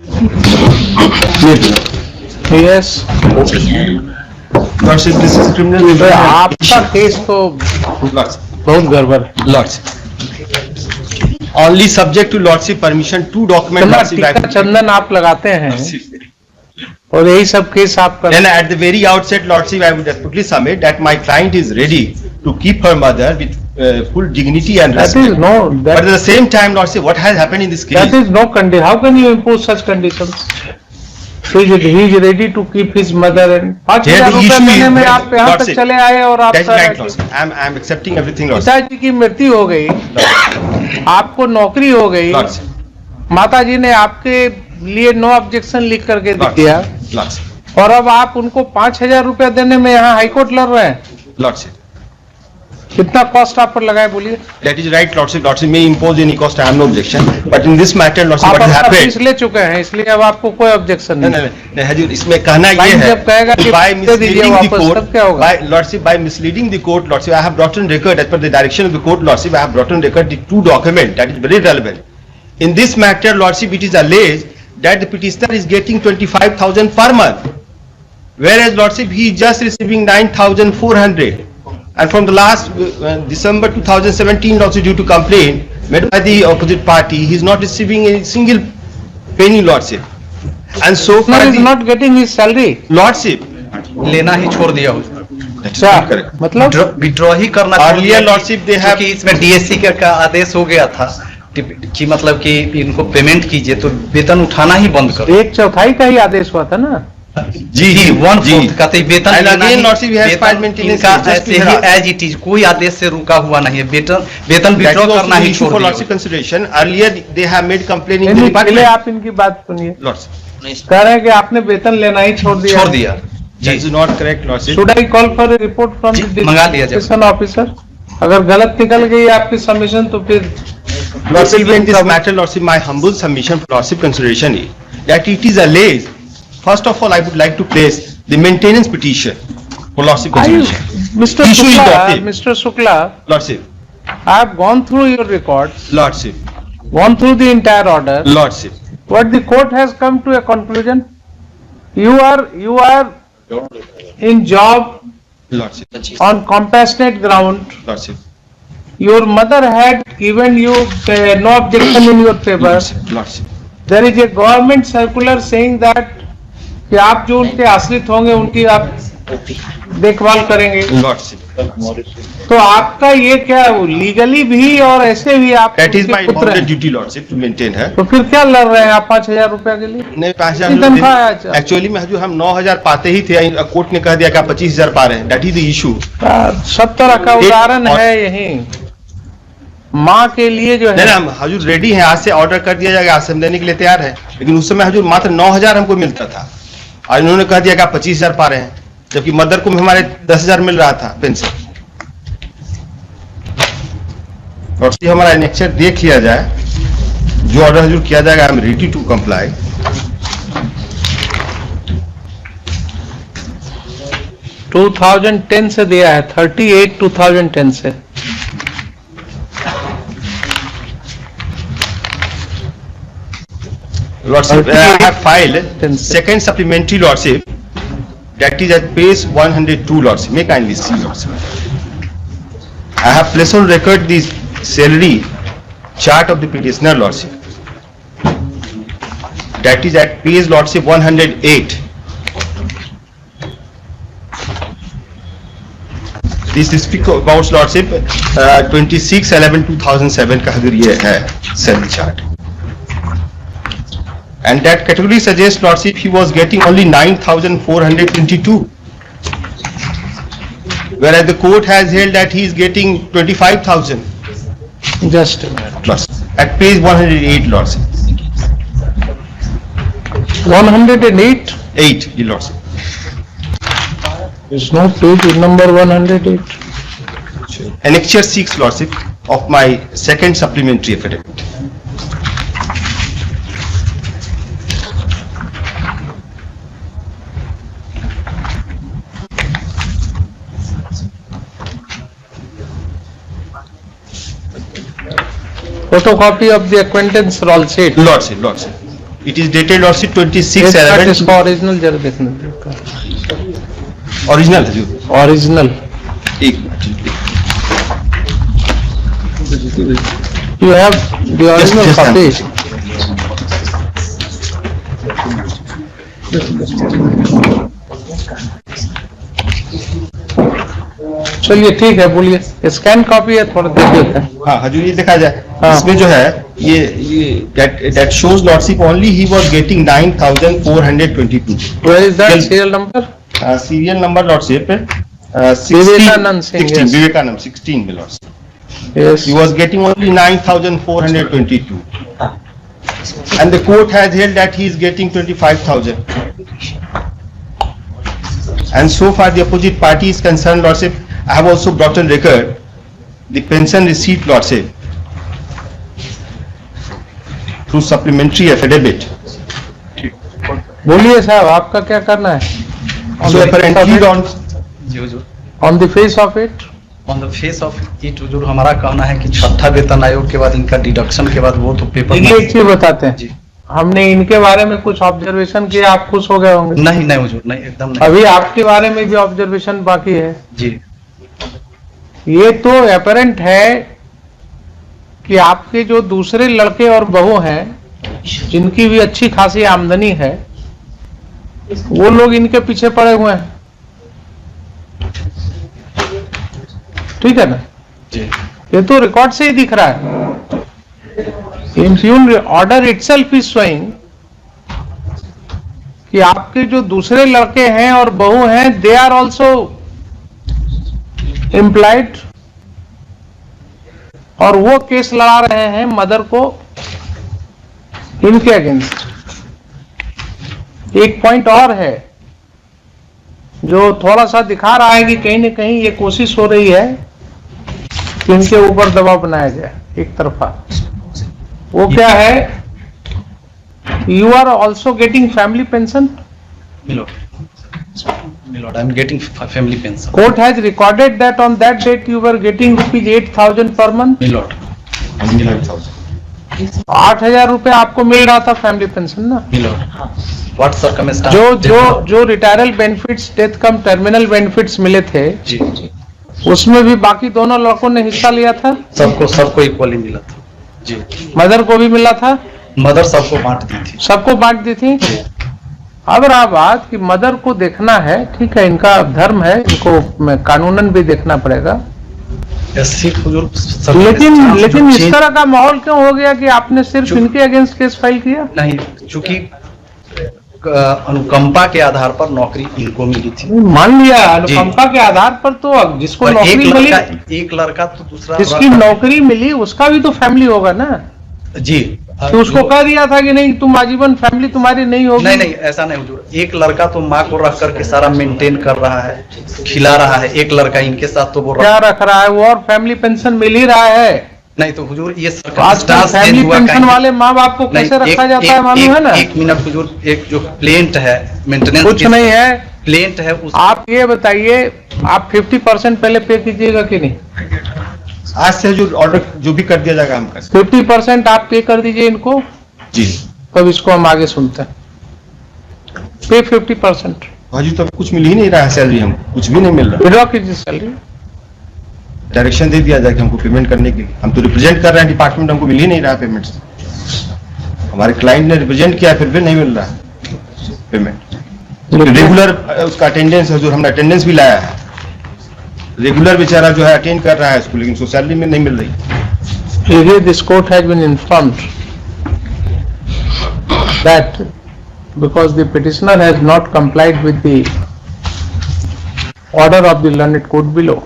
Yes. Lordship, this is criminal. आपका case तो बहुत गड़बड़ है। Lordship. Only subject to Lordship permission, 2 documents. टीका चंदन आप लगाते हैं और यही सब केस आप कर। Then at the very outset, Lordship, I would respectfully submit that my client is ready to keep her mother with full dignity and respect. That is no. But at the same time, Lordship, what has happened in this case? That is no condition. How can you impose such conditions? He is ready to keep his mother and 5,000 रुपए देने में आप यहाँ तक चले आए और आप I am accepting everything. पिताजी की मृत्यु हो गई, आपको नौकरी हो गई, माताजी ने आपके लिए नो ऑब्जेक्शन लिख करके दिया और अब आप उनको 5,000 रुपए देने में यहाँ हाईकोर्ट लड़ रहे हैं। कितना कॉस्ट आप पर लगाए बोलिए? That is right, Lordship. Lordship may impose any cost. I have no objection. But in this matter, Lordship, what has happened? आप ले चुके हैं, इसलिए अब आपको कोई ऑब्जेक्शन नहीं। नहीं, हजूर, इसमें कहना ये है जब कहेगा कि by misleading the court, क्या होगा? by Lordship, by misleading the court, Lordship, I have brought on record as per the direction of the court, Lordship, I have brought on record the 2 documents that is very relevant. In this matter, Lordship, it is alleged that the petitioner is getting 25,000 per month, whereas Lordship, he is just receiving 9,400. And from the last December 2017, also due to complaint made by the opposite party, he is not receiving a single penny, Lordship. And so far he is not getting his salary. Lordship, लेना ही छोड़ दिया अच्छा, मतलब withdraw ही करना। Earlier, Lordship, they have, कि इसमें DSC का आदेश हो गया था कि मतलब कि इनको पेमेंट कीजिए तो वेतन उठाना ही बंद करो। 1/4 का ही आदेश हुआ था ना। जी 1/4 का तो वेतन एज इट इज, कोई आदेश से रुका हुआ नहीं है। वेतन विड्रॉ करना ही छोड़ दिया। Consideration earlier they have made complain in the department. आप इनकी बात सुनिए, कह रहे हैं कि आपने वेतन लेना ही छोड़ दिया। That is not correct, Lordship. Should I call for a report from the मंगा लिया डिस्ट्रिक्ट ऑफिसर? अगर गलत निकल गई आपकी सबमिशन तो फिर Lordship, in this matter, Lordship, my humble submission for Lordship consideration is that it is alleged. First of all, I would like to place the maintenance petition for Lordship consideration. Mr. Shukla, Lordship, I have gone through your records, Lordship, gone through the entire order. Lordship, But the court has come to a conclusion. You are in job Lordship, on compassionate ground. Lordship, Your mother had given you no objection in your favor. Lordship. There is a government circular saying that कि आप जो उनके आश्रित होंगे उनकी आप देखभाल करेंगे। Lordship. तो आपका ये क्या लीगली भी और ऐसे भी आप That is my important duty, Lordship, to maintain है। तो फिर क्या लड़ रहे हैं आप 5,000 रुपया के लिए? नहीं, 5,000 एक्चुअली में हजूर हम 9,000 पाते ही थे, कोर्ट ने कह दिया कि आप 25,000 पा रहे हैं। That is the issue। सब तरह का उदाहरण है यही। माँ के लिए जो है नहीं, हजूर रेडी हैं, आज से ऑर्डर कर दिया जाएगा, आज से हम देने के लिए तैयार है। लेकिन उस समय हजूर मात्र 9,000 हमको मिलता था और इन्होंने कह दिया कि आप 25,000 पा रहे हैं, जबकि मदर को हमारे 10,000 मिल रहा था पेंशन। और हमारा एनेक्चर देख लिया जाए, जो ऑर्डर हजूर किया जाएगा, I am ready to comply. 2010 से दिया है, 38 2010 से। Lordship, I have filed second supplementary, Lordship, that is at page 102, Lordship. May kindly see, Lordship. I have placed on record the salary chart of the petitioner, Lordship. That is at page, Lordship, 108. This is about, Lordship, 26/11/2007 का हजूर ये है salary chart. And that category suggests, Lordship, he was getting only 9,422, whereas the court has held that he is getting 25,000. Just a minute. At page 108, Lordship. 108? 8, the Lordship. There's no page number 108. Annexure 6, Lordship, of my second supplementary affidavit. Photocopy of the acquaintance roll sheet. Lordship, Lordship. It is dated Lordship 26 एक minute 11. इसका original जरा देखने दो। Original हजूर। Original एक minute. You have the original Yes, copy. चलिए ठीक है, बोलिए। स्कैन कॉपी है, थोड़ा देख लेते हैं। हाँ हजूर, ये देखा जाए। हाँ। इसमें जो है ये that shows Lordship only he was getting 9,422. Where is that Well- serial number? Serial number Lordship 16, Vivekanand Singh, 16, yes. Vivekanand 16 में Lordship. Yes. He was getting only 9,422. And the court has held that he is getting 25,000. And so far the opposite party is concerned, Lordship, I have also brought on record the pension receipt, Lordship, through supplementary affidavit. बोलिए साहब, आपका क्या करना है? So apparently on, ji Hazur. On the face of it, on the face of it हुजूर हमारा कहना है कि छठा वेतन आयोग के बाद इनका डिडक्शन के बाद वो तो पेपर एक चीज बताते हैं। जी। हमने इनके बारे में कुछ ऑब्जर्वेशन किया, आप खुश हो गए होंगे। नहीं नहीं हुजूर, नहीं एकदम नहीं। अभी आपके बारे में भी ऑब्जर्वेशन बाकी है। जी ये तो अपरेंट है कि आपके जो दूसरे लड़के और बहू हैं, जिनकी भी अच्छी खासी आमदनी है, वो लोग इनके पीछे पड़े हुए हैं। ठीक है ना? जी ये तो रिकॉर्ड से ही दिख रहा है। Impugn order itself is showing कि आपके जो दूसरे लड़के हैं और बहू हैं, दे आर ऑल्सो एम्प्लॉयड, और वो केस लड़ा रहे हैं मदर को इनके अगेंस्ट। एक पॉइंट और है जो थोड़ा सा दिखा रहा है कि कहीं न कहीं ये कोशिश हो रही है कि इनके ऊपर दबाव बनाया जाए एक तरफा। वो क्या है? You are also getting family pension. Milord I am getting family pension. Court has recorded that on that date you were getting rupees 8,000 per month. Milord 8,000 रुपए आपको मिल रहा था फैमिली पेंशन ना। मिलोड व्हाट सर्कमस्टेंस जो रिटायरल benefits, death कम terminal benefits मिले थे, जी जी उसमें भी बाकी दोनों लड़कों ने हिस्सा लिया था। सबको इक्वली मिला था। जी मदर को भी मिला था, मदर सबको बांट दी थी। सबको बांट दी थी। अब रहा बात कि मदर को देखना है, ठीक है, इनका धर्म है, इनको कानूनन भी देखना पड़ेगा। लेकिन इस तरह का माहौल क्यों हो गया कि आपने सिर्फ इनके अगेंस्ट केस फाइल किया? नहीं, चूंकि अनुकंपा के आधार पर नौकरी इनको मिली थी। मान लिया अनुकंपा के आधार पर, तो अब जिसको नौकरी मिली, एक लड़का तो दूसरा जिसकी नौकरी मिली उसका भी तो फैमिली होगा ना। जी तो उसको कह दिया था कि नहीं, तुम आजीवन फैमिली तुम्हारी नहीं होगी। नहीं ऐसा नहीं हुजूर। एक लड़का तो माँ को रख करके सारा मेंटेन कर रहा है, खिला रहा है। एक लड़का इनके साथ तो वो क्या रख रहा है वो, और फैमिली पेंशन मिल ही रहा है। नहीं तो हुजूर ये आजकल फैमिली पेंशन वाले माँ बाप को कैसे रखा जाता है मालूम है ना? एक मिनट हुजूर, एक जो प्लेंट है मेंटेनेंस कुछ नहीं है, प्लेंट है आप ये बताइए, आप 50% पहले पे कीजिएगा कि नहीं? आज से जो ऑर्डर जो भी कर दिया जाएगा हम कर 50% आप पे कर दीजिए इनको जी। तब इसको हम आगे सुनते हैं। पे 50%। हाजी तो कुछ मिल ही नहीं रहा है सैलरी, हमको कुछ भी नहीं मिल रहा। विड्रॉ कीजिए सैलरी। डायरेक्शन दे दिया जाए कि हमको पेमेंट करने के लिए। हम तो रिप्रेजेंट कर रहे हैं डिपार्टमेंट, हमको मिल ही नहीं रहा पेमेंट। हमारे क्लाइंट ने रिप्रेजेंट किया, फिर भी नहीं मिल रहा पेमेंट। रेगुलर उसका अटेंडेंस है, जो हमने अटेंडेंस भी लाया है, रेगुलर बेचारा जो है अटेंड कर रहा है इसको, लेकिन उसको सैलरी में नहीं मिल रही। This court has been informed that because the petitioner has not complied with the order of the learned court below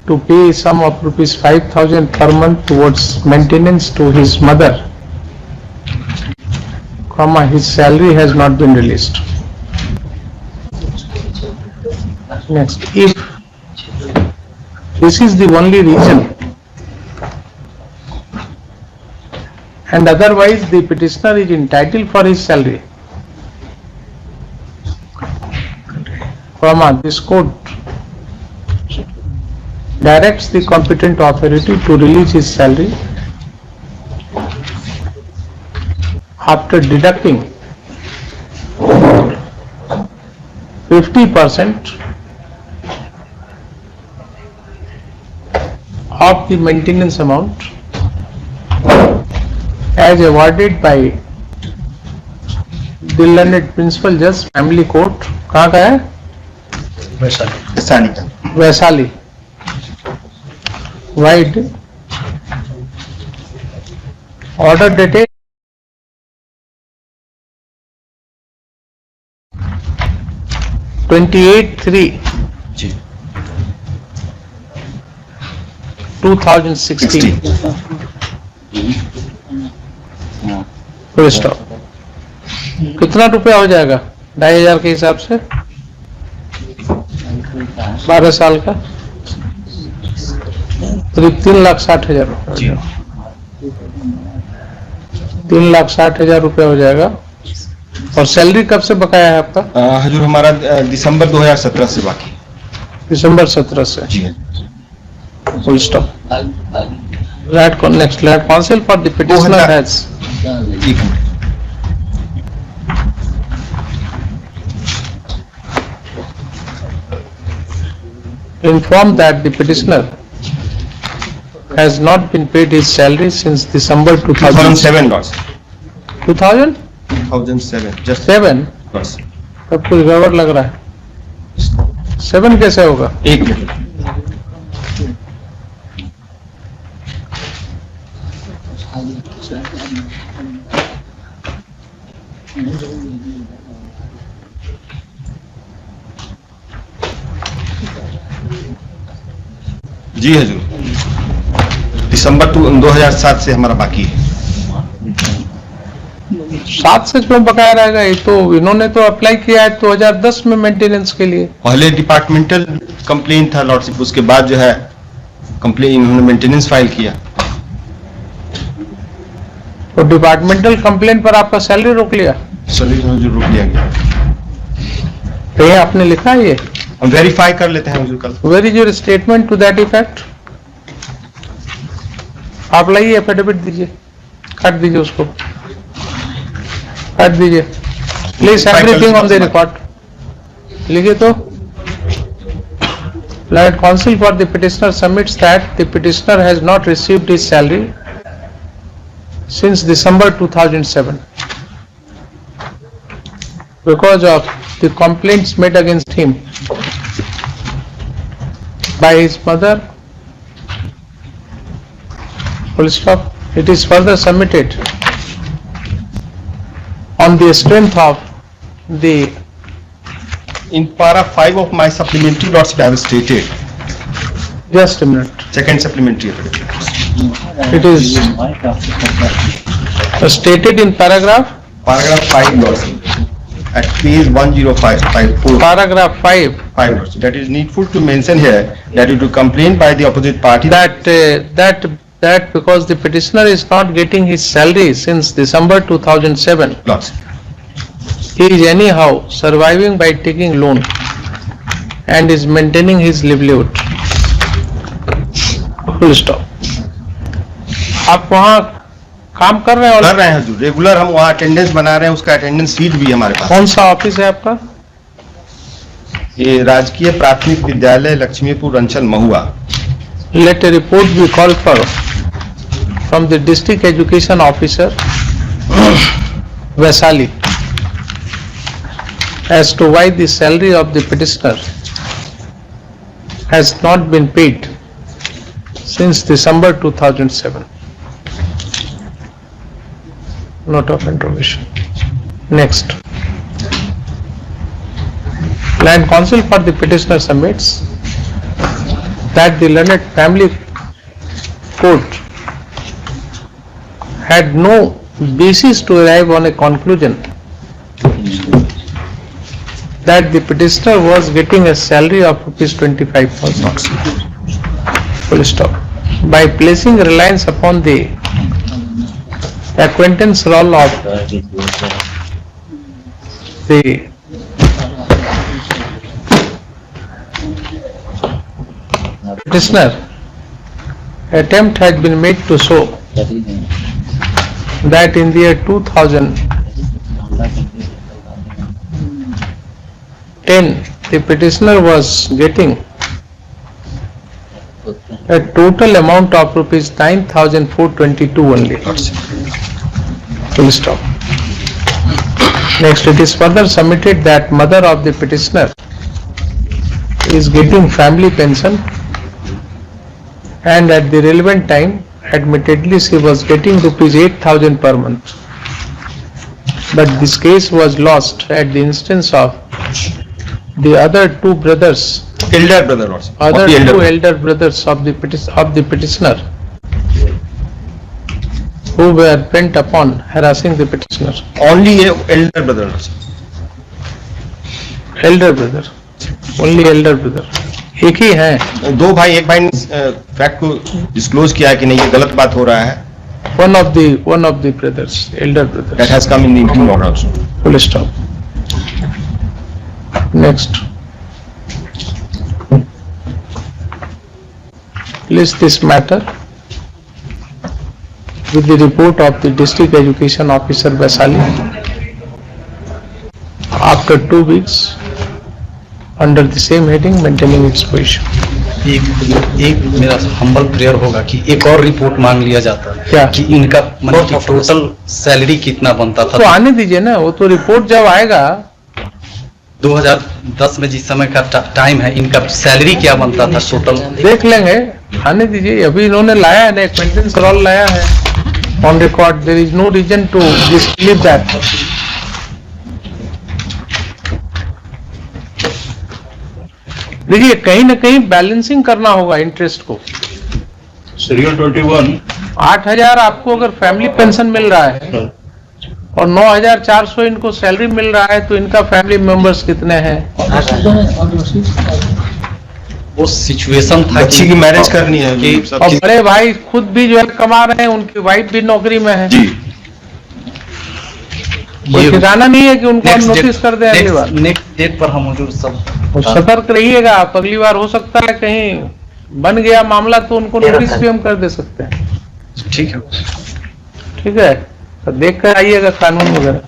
to pay a sum of rupees 5,000 per month towards maintenance to his mother, his salary has not been released. Next, if this is the only reason and otherwise the petitioner is entitled for his salary, this court directs the competent authority to release his salary after deducting 50% of the maintenance amount as awarded by the learned principal judge, family court, कहाँ का है? Vaishali, wide, order dated 28/3/2016. Full stop. कितना रुपया हो जाएगा 2,500 के हिसाब से? 12 साल का करीब 3,60,000 रुपये। 3,60,000 रुपया हो जाएगा। और सैलरी कब से बकाया है आपका? हजूर हमारा दिसंबर 2017 से बाकी। दिसंबर 17 से। जी full stop. Next learned counsel for the petitioner has informed that the petitioner has not been paid his salary since December 2007 lots. 2007? 2007 just 7? lots. तब कुछ गड़बड़ लग रहा है। 7 कैसे होगा? एक मिनट। जी हजूर, दिसंबर 2007 से हमारा बाकी है। 7 से क्यों बकाया रहेगा? ये तो इन्होंने तो अप्लाई किया है 2010 में मेंटेनेंस के लिए। पहले डिपार्टमेंटल कंप्लेन था लॉर्डशिप, उसके बाद जो है कंप्लेन इन्होंने मेंटेनेंस फाइल किया। तो डिपार्टमेंटल कंप्लेन पर आपका सैलरी रोक लिया? सैलरी रोक लिया गया। तो ये आपने लिखा है? ये हम वेरीफाई कर लेते हैं हजूर कल। Where is your statement to that effect? आप लाइए, एफिडेविट दीजिए, काट दीजिए उसको, काट दीजिए please. Everything on the record लिखिए। तो learned counsel for the petitioner submits that the petitioner has not received his salary since December 2007 because of the complaints made against him by his mother. Full stop. It is further submitted on the strength of the In para 5 of my supplementary lordship I have stated, just a minute. second supplementary affidavit. It is stated in paragraph 5 lordship at page 10554. paragraph 5 lordship. That is needful to mention here that it will complain by the opposite party that because the petitioner is not getting his salary since December 2007, lordship. he is anyhow surviving by taking loan and is maintaining his livelihood. Full stop. आप वहाँ काम कर रहे हैं? कर रहे हैं हजूर, regular हम वहाँ अटेंडेंस बना रहे हैं, उसका अटेंडेंस शीट भी हमारे पास। कौन सा ऑफिस है आपका? ये राजकीय प्राथमिक विद्यालय लक्ष्मीपुर अंचल महुआ। Let a report be called for from the district education officer Vaisali as to why the salary of the petitioner has not been paid since December 2007. Note of intervention. Next. Land Council for the petitioner submits that the learned family court had no basis to arrive on a conclusion that the petitioner was getting a salary of ₹25,000. Full stop. By placing reliance upon the acquaintance roll of the petitioner, attempt has been made to show that in the year 2010 the petitioner was getting a total amount of rupees 9,422 only. Full stop. Next, it is further submitted that mother of the petitioner is getting family pension, and at the relevant time, admittedly, she was getting rupees 8,000 per month. But this case was lost at the instance of the other two brothers, Elder brother, Lordship. other Of the two elder. elder brothers of the petitioner, who were bent upon harassing the petitioner. Only a elder brother, Lordship. Elder brother, only elder brother. एक ही है. दो भाई, एक भाई ने fact को disclose किया है कि नहीं ये गलत बात हो रहा है. One of the brothers, elder brothers. That has come in the interim order also. Full stop. Next. List this matter with the report of the District Education Officer Vaisali after 2 weeks under the same heading, maintaining its position. एक मेरा humble prayer होगा कि एक और report मांग लिया जाता क्या? कि इनका मतलब कि टोटल सैलरी कितना बनता था. तो आने दीजिए ना, वो तो रिपोर्ट जब आएगा 2010 में जिस समय का टाइम है, इनका सैलरी क्या बनता था टोटल. देख लेंगे, आने दीजिए. अभी इन्होंने लाया है ना, एक मेंटेनेंस रोल लाया है on record. There is no reason to disbelieve that. देखिए, कहीं ना कहीं बैलेंसिंग करना होगा इंटरेस्ट को. सीरियल 21 8,000 आपको अगर फैमिली पेंशन मिल रहा है और 9,400 इनको सैलरी मिल रहा है, तो इनका फैमिली मेंबर्स कितने हैं? वो सिचुएशन था बच्ची की मैरिज करनी है कि सब और चीज- बड़े भाई खुद भी जो है कमा रहे हैं, उनकी वाइफ भी नौकरी में है. जी. कोई ठिकाना नहीं है कि उनको हम नोटिस कर दें अगली बार. नेक्स्ट डेट पर हम हजूर सब और सतर्क रहिएगा आप. अगली बार हो सकता है कहीं बन गया मामला तो उनको नोटिस भी हम कर दे सकते हैं. ठीक है. ठीक है, तो देख कर आइएगा कानून वगैरह.